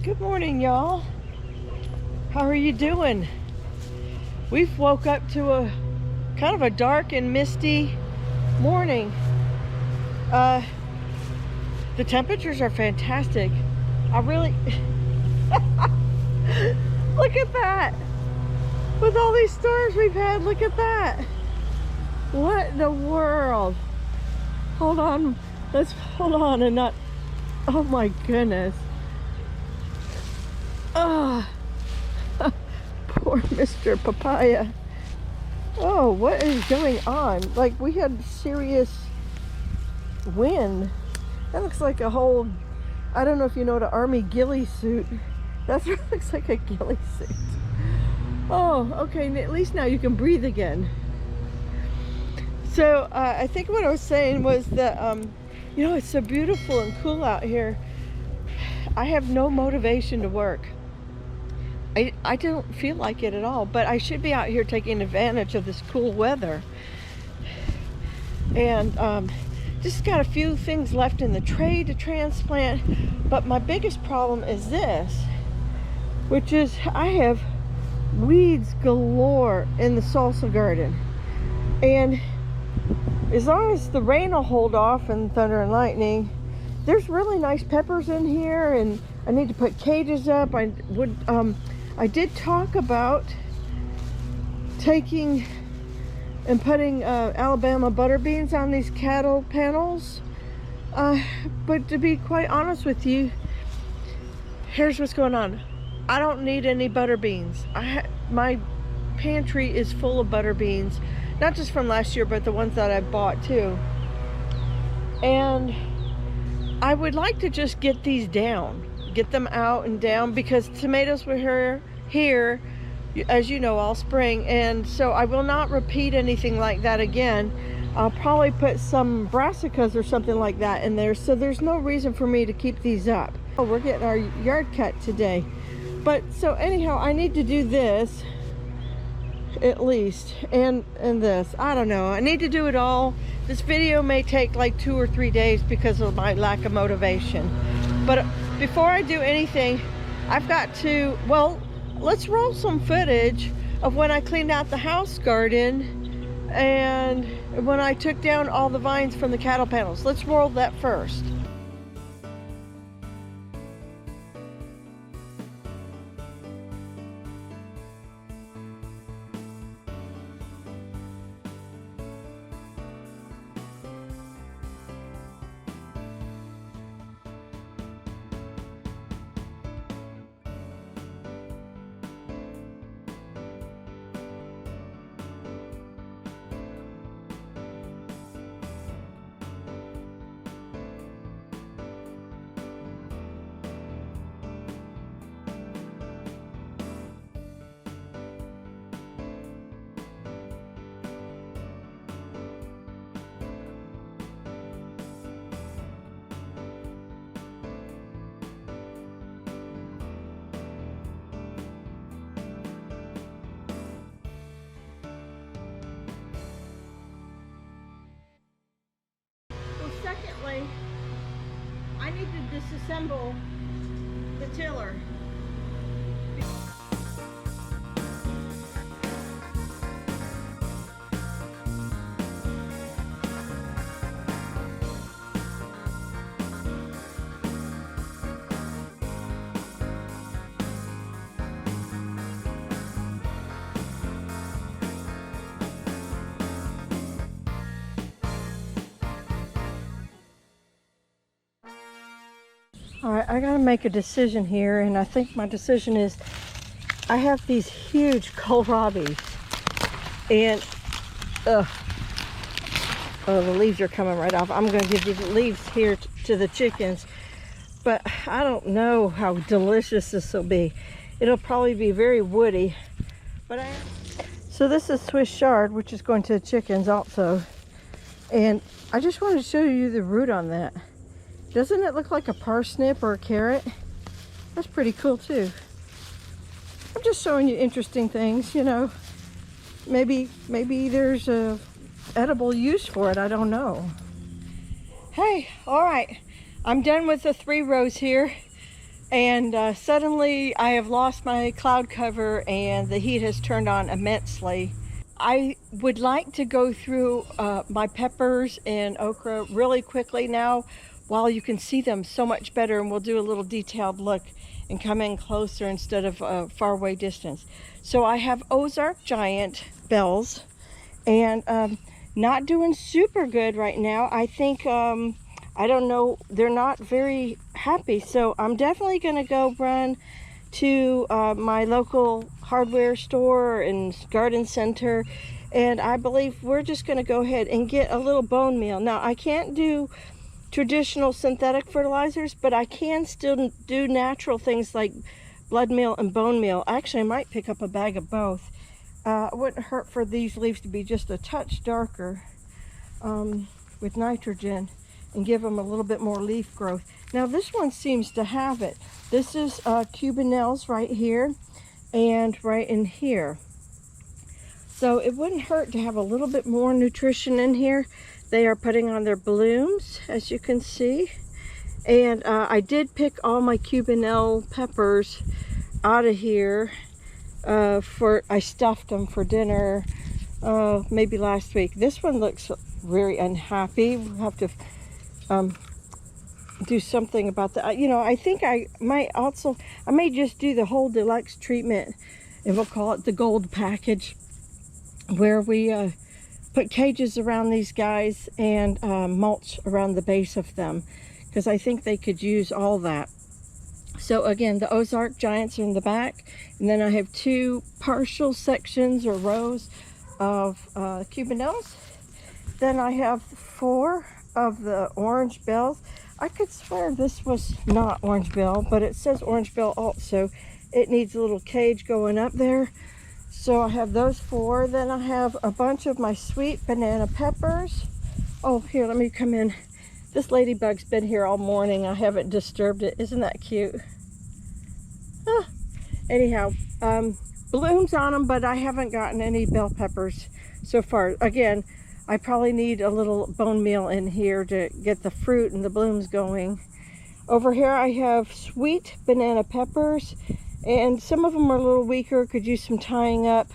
Good morning, y'all. How are you doing? We've woke up to a kind of a dark and misty morning. The temperatures are fantastic. I really look at that. With all these storms we've had, look at that. What in the world? Hold on. Let's hold on and not. Oh my goodness. Ah, poor Mr. Papaya. Oh, what is going on? Like, we had serious wind. That looks like a whole, I don't know if you know what an army ghillie suit. That looks like a ghillie suit. Oh, okay, at least now you can breathe again. So, I think what I was saying was that, you know, it's so beautiful and cool out here. I have no motivation to work. I don't feel like it at all, but I should be out here taking advantage of this cool weather. And just got a few things left in the tray to transplant, but my biggest problem is this, which is I have weeds galore in the salsa garden. And as long as the rain will hold off and thunder and lightning, there's really nice peppers in here, and I need to put cages up. I did talk about taking and putting Alabama butter beans on these cattle panels, but to be quite honest with you, here's what's going on. I don't need any butter beans. My pantry is full of butter beans, not just from last year, but the ones that I bought too. And I would like to just get these down, get them out and down, because tomatoes were here, as you know, all spring, and so I will not repeat anything like that again. I'll probably put some brassicas or something like that in there, so there's no reason for me to keep these up. Oh, we're getting our yard cut today. But so anyhow, I need to do this at least, and this. I don't know, I need to do it all. This video may take like 2 or 3 days because of my lack of motivation. But before I do anything, I've got to, well, let's roll some footage of when I cleaned out the house garden and when I took down all the vines from the cattle panels. Let's roll that first. Secondly, I need to disassemble the tiller. All right, I gotta make a decision here, and I think my decision is I have these huge kohlrabis, and oh, the leaves are coming right off. I'm gonna give these leaves here to the chickens, but I don't know how delicious this will be. It'll probably be very woody, but so this is Swiss chard, which is going to the chickens also, and I just wanted to show you the root on that. Doesn't it look like a parsnip or a carrot? That's pretty cool too. I'm just showing you interesting things, you know. Maybe there's a edible use for it, I don't know. Hey, all right, I'm done with the 3 rows here. And suddenly I have lost my cloud cover and the heat has turned on immensely. I would like to go through my peppers and okra really quickly now while you can see them so much better, and we'll do a little detailed look and come in closer instead of far away distance. So I have Ozark Giant bells, and not doing super good right now. I think I don't know, they're not very happy, so I'm definitely going to go run to my local hardware store and garden center, and I believe we're just going to go ahead and get a little bone meal. Now, I can't do traditional synthetic fertilizers, but I can still do natural things like blood meal and bone meal. Actually, I might pick up a bag of both. It wouldn't hurt for these leaves to be just a touch darker with nitrogen and give them a little bit more leaf growth. Now this one seems to have it. This is Cubanelles right here and right in here. So it wouldn't hurt to have a little bit more nutrition in here. They are putting on their blooms, as you can see. And I did pick all my Cubanelle peppers out of here. I stuffed them for dinner maybe last week. This one looks very unhappy. We'll have to do something about that. You know, I think I may just do the whole deluxe treatment, and we'll call it the gold package, where we put cages around these guys and mulch around the base of them, because I think they could use all that. So again, the Ozark Giants are in the back, and then I have 2 partial sections or rows of Cubanelles. Then I have 4 of the orange bells. I could swear this was not orange bell, but it says orange bell also. It needs a little cage going up there. So I have those 4. Then I have a bunch of my sweet banana peppers. Oh, here, let me come in. This ladybug's been here all morning. I haven't disturbed it. Isn't that cute? Anyhow, blooms on them, but I haven't gotten any bell peppers so far. Again, I probably need a little bone meal in here to get the fruit and the blooms going. Over here I have sweet banana peppers, and some of them are a little weaker, could use some tying up.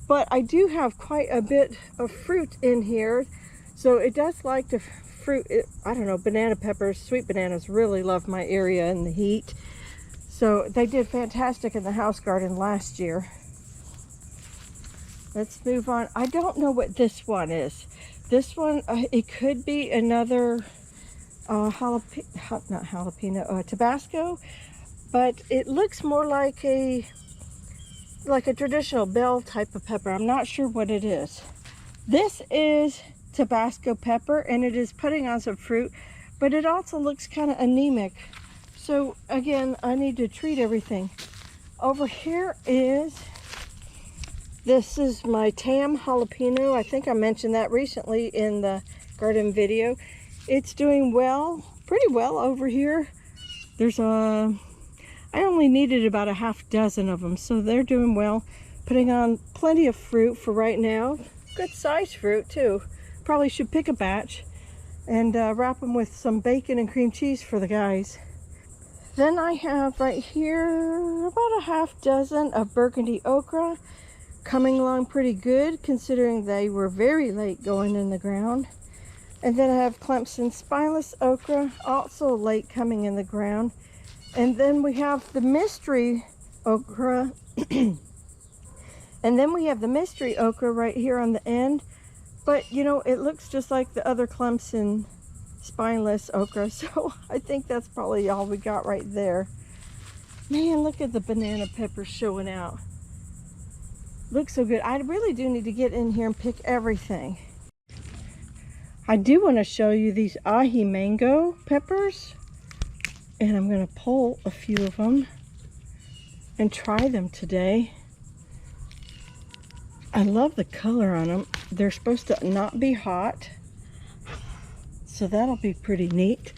But I do have quite a bit of fruit in here, so it does like the fruit. I don't know, banana peppers, sweet bananas really love my area and the heat. So they did fantastic in the house garden last year. Let's move on. I don't know what this one is. This one, it could be another Tabasco, but it looks more like a traditional bell type of pepper. I'm not sure what it is. This is Tabasco pepper, and it is putting on some fruit, but it also looks kind of anemic. So again, I need to treat everything. Over here this is my Tam jalapeno. I think I mentioned that recently in the garden video. It's doing well, pretty well over here. There's I only needed about a half dozen of them, so they're doing well. Putting on plenty of fruit for right now. Good size fruit too. Probably should pick a batch and wrap them with some bacon and cream cheese for the guys. Then I have right here about a half dozen of burgundy okra, coming along pretty good considering they were very late going in the ground. And then I have Clemson spineless okra, also late coming in the ground. And then we have the mystery okra. And then we have the mystery okra right here on the end. But you know, it looks just like the other Clemson spineless okra, so I think that's probably all we got right there. Man, look at the banana peppers showing out. Looks so good. I really do need to get in here and pick everything. I do want to show you these ahi mango peppers, and I'm going to pull a few of them and try them today. I love the color on them. They're supposed to not be hot, so that'll be pretty neat.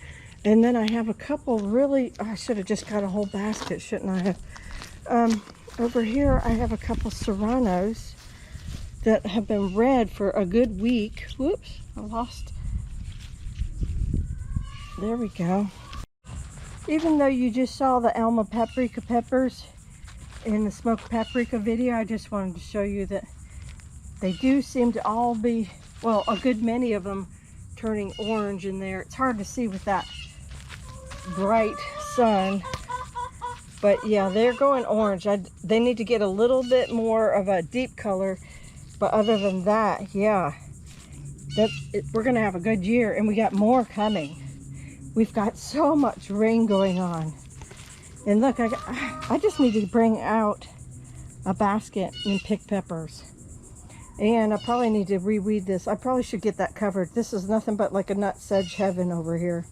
And then I have a couple really, I should have just got a whole basket, shouldn't I have? Over here I have a couple serranos that have been red for a good week. Whoops, I lost. There we go. Even though you just saw the Alma paprika peppers in the smoked paprika video, I just wanted to show you that they do seem to all be, well, a good many of them turning orange in there. It's hard to see with that bright sun, but yeah, they're going orange. They need to get a little bit more of a deep color, but other than that, yeah, we're gonna have a good year, and we got more coming. We've got so much rain going on. And look, I just need to bring out a basket and pick peppers. And I probably need to reweed this. I probably should get that covered. This is nothing but like a nut sedge heaven over here.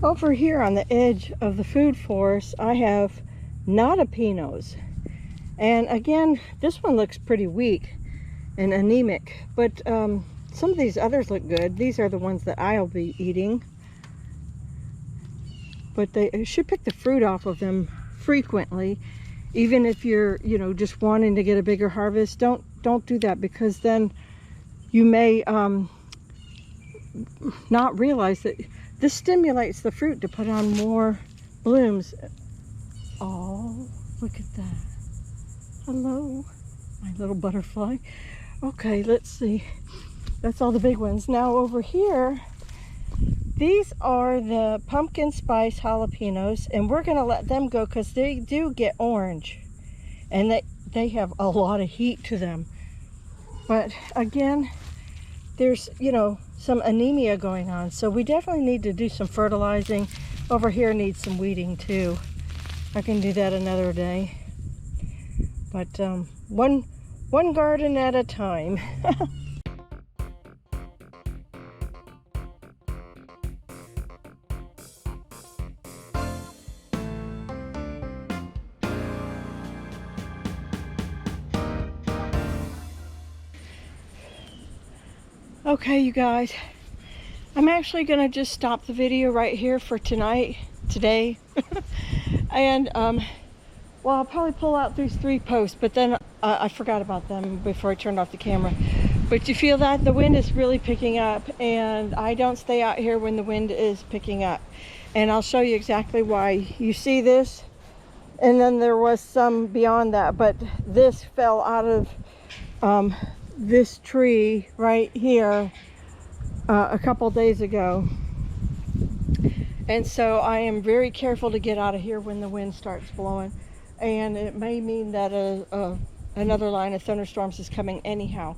Over here on the edge of the food forest, I have notapinos. And again, this one looks pretty weak and anemic, but some of these others look good. These are the ones that I'll be eating. But they should pick the fruit off of them frequently. Even if you're, you know, just wanting to get a bigger harvest, don't do that, because then you may not realize that this stimulates the fruit to put on more blooms. Oh, look at that. Hello, my little butterfly. Okay, let's see. That's all the big ones. Now over here, these are the pumpkin spice jalapenos, and we're gonna let them go because they do get orange, and they have a lot of heat to them. But again, there's, you know, some anemia going on, so we definitely need to do some fertilizing. Over here needs some weeding too. I can do that another day. But one garden at a time. Okay, you guys, I'm actually gonna just stop the video right here for today. And well, I'll probably pull out these 3 posts, but then I forgot about them before I turned off the camera. But you feel that the wind is really picking up, and I don't stay out here when the wind is picking up. And I'll show you exactly why. You see this, and then there was some beyond that, but this fell out of this tree right here a couple days ago, and so I am very careful to get out of here when the wind starts blowing, and it may mean that another line of thunderstorms is coming anyhow.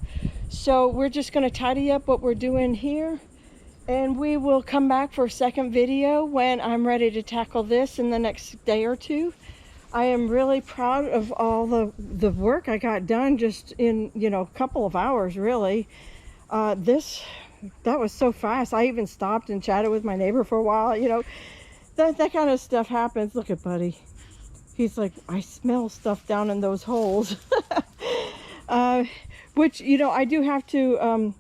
So we're just going to tidy up what we're doing here, and we will come back for a second video when I'm ready to tackle this in the next day or two. I am really proud of all the work I got done just in, you know, a couple of hours, really. That was so fast. I even stopped and chatted with my neighbor for a while. You know, that kind of stuff happens. Look at Buddy. He's like, I smell stuff down in those holes. Which, you know, I do have to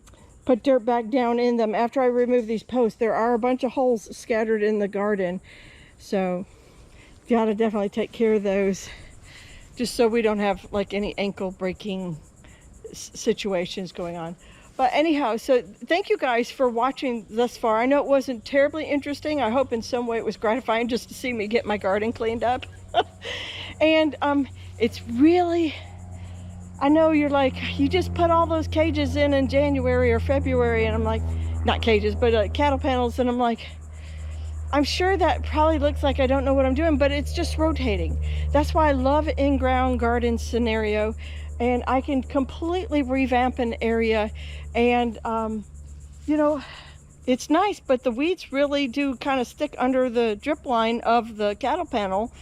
put dirt back down in them after I remove these posts. There are a bunch of holes scattered in the garden. So gotta definitely take care of those, just so we don't have like any ankle breaking situations going on. But anyhow, so thank you guys for watching thus far. I know it wasn't terribly interesting. I hope in some way it was gratifying just to see me get my garden cleaned up. And it's really, I know you're like, you just put all those cages in January or February, and I'm like, not cages, but cattle panels, and I'm like, I'm sure that probably looks like I don't know what I'm doing, but it's just rotating. That's why I love in-ground garden scenario, and I can completely revamp an area. And you know, it's nice, but the weeds really do kind of stick under the drip line of the cattle panel,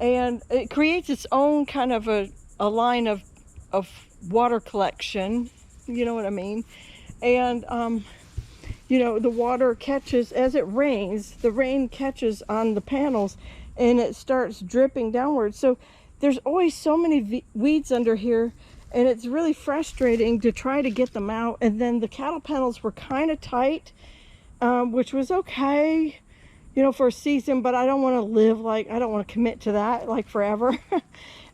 and it creates its own kind of a line of water collection, you know what I mean. And you know, the water catches, as it rains, the rain catches on the panels and it starts dripping downwards. So there's always so many weeds under here, and it's really frustrating to try to get them out. And then the cattle panels were kind of tight, which was okay, you know, for a season, but I don't want to live like, I don't want to commit to that like forever.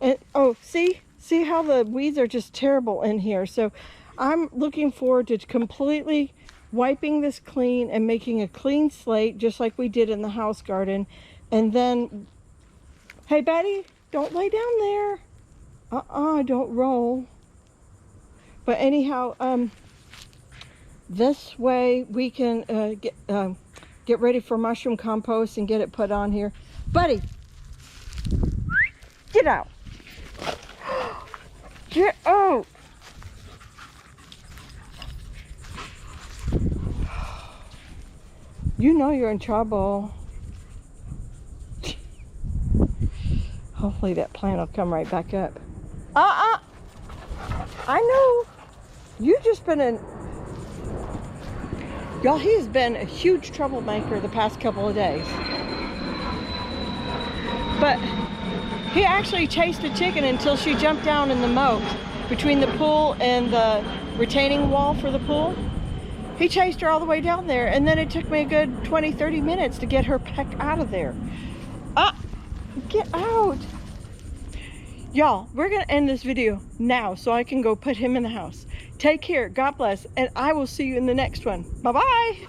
And oh, see how the weeds are just terrible in here. So I'm looking forward to completely wiping this clean and making a clean slate, just like we did in the house garden. And then, hey Betty, don't lay down there. Don't roll. But anyhow, this way we can get ready for mushroom compost and get it put on here. Buddy, get out. Get out. You know you're in trouble. Hopefully that plant will come right back up. I know. You've just been in... Y'all, he has been a huge troublemaker the past couple of days. But he actually chased a chicken until she jumped down in the moat between the pool and the retaining wall for the pool. He chased her all the way down there, and then it took me a good 20-30 minutes to get her back out of there. Get out. Y'all, we're gonna end this video now so I can go put him in the house. Take care, God bless, and I will see you in the next one. Bye-bye.